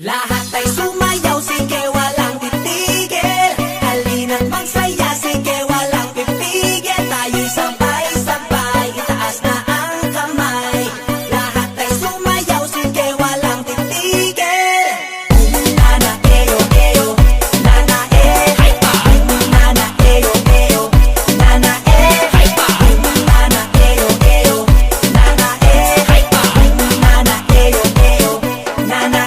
Lahat ay sumayaw, sige walang titigil. Halina't magsaya, sige walang pipigil. Tayo'y sabay-sabay, itaas na ang kamay. Lahat ay sumayaw, sige walang titigil. Nana eyo eyo, nana nana eyo eyo, nana nana eyo eyo, nana nana eyo eyo, nana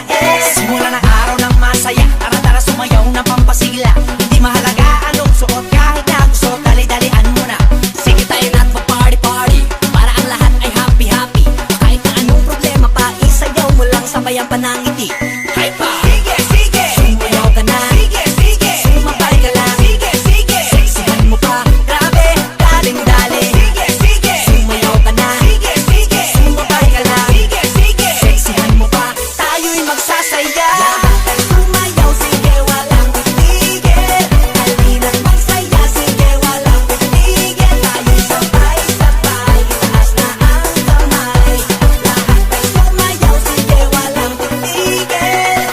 Simula ng araw ng masaya, tara-tara sumayaw na pampasigla. Hindi mahalaga anong suot, kahit na gusto, dali-dalian mo na. Sige tayo na't mag-party-party, para ang lahat ay happy-happy. Kahit na anong problema pa, isayaw mo lang, sabayan pa ng ngiti. Hypa! Sige, sige! Sumayaw ka na. Sige, sige! Sumabay ka lang. Sige, sige! Seksihan mo pa, grabe, daling-dali. Sige, sige! Sumayaw ka na. Sige, sige! Sumabay ka lang. Sige, sige! Seksihan mo pa, tayo'y magsasaya. Lahat ay sumayaw, sige walang titigil. Halina't magsaya, sige walang titigil. Tayo'y sabay-sabay, itaas na ang kamay. Lahat ay sumayaw, sige walang titigil.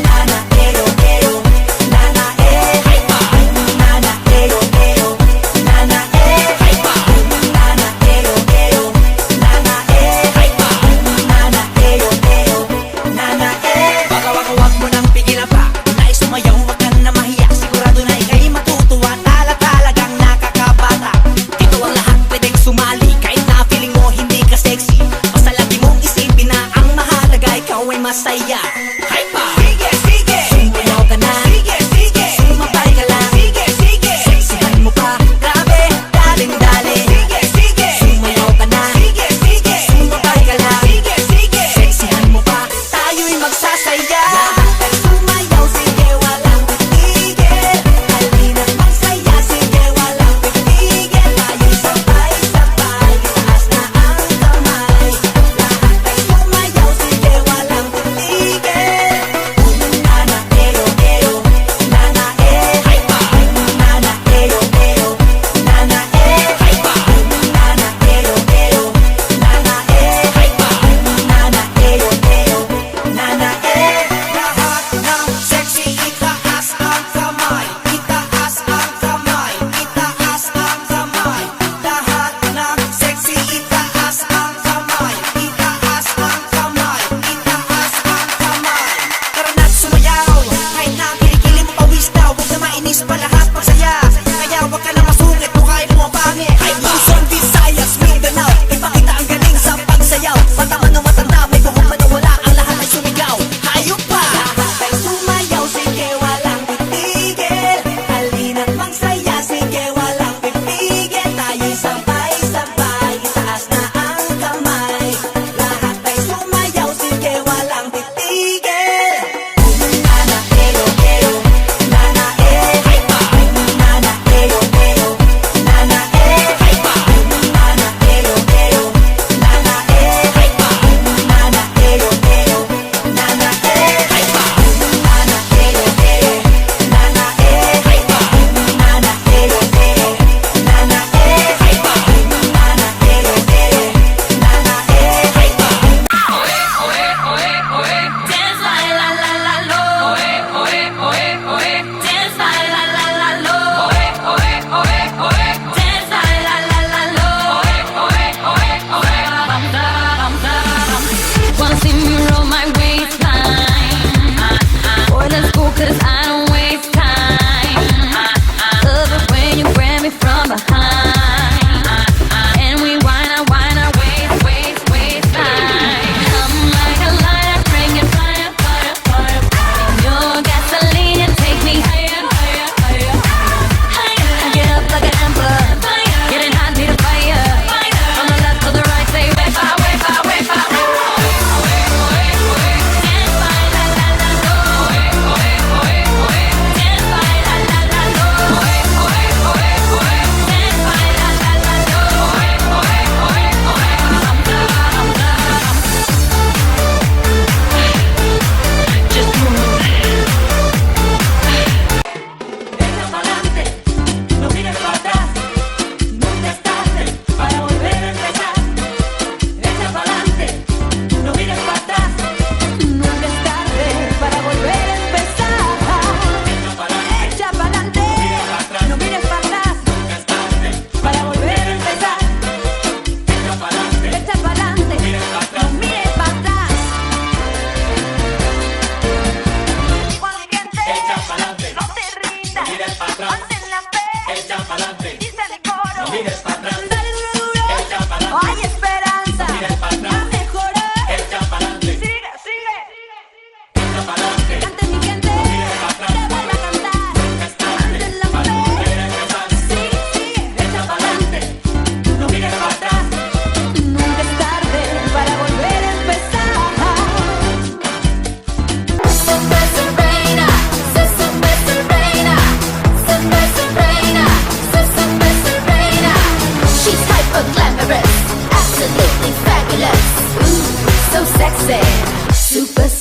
Nana eyo eyo, nana nana eyo eyo, nana nana eyo eyo, nana nana eyo eyo, nana Wag mo nang pigilan pa, nais sumayaw, wag ka na mahiya. Sigurado na ika'y matutuwa, talagang nakakabata. Dito ang lahat pwedeng sumali, kahit na feeling mo hindi ka sexy. Basta lagi mong isipin na ang mahalaga, ikaw ay masaya. Hypa! Sige, sige! Sumayaw ka na. Sige, sige! Sumabay ka lang. Sige, sige! Seksihan mo pa, grabe, daling-dali. Sige, sige! Sumayaw ka na. Sige, sige! Sumabay ka lang. Sige, sige! Seksihan mo pa, tayo'y magsasaya. Lahat ay sumayaw, sige walang titigil. Halina't magsaya, sige walang pipigil. Tayo'y sabay-sabay, itaas na ang kamay. Lahat ay sumayaw, sige walang titigil.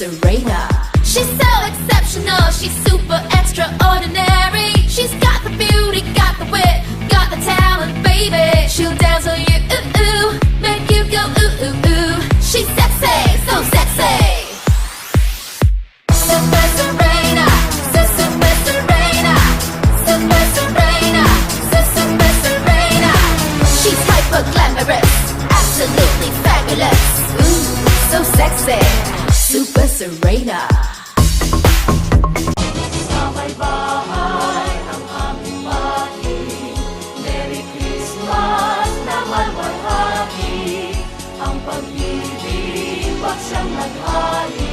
Serena. She's so exceptional, she's super extraordinary. She's got the beauty, got the wit, got the talent, baby. She'll dazzle you, ooh, ooh, make you go ooh, ooh, ooh. She's sexy, so sexy. Super Serena, Super Serena, Super Serena, Super Serena. She's hyper glamorous, absolutely fabulous. Ooh, so sexy, Super Serena. Sa may bahay ang aming pati. Merry Christmas na malwalhati. Ang pag-ibig, wag siyang naghali.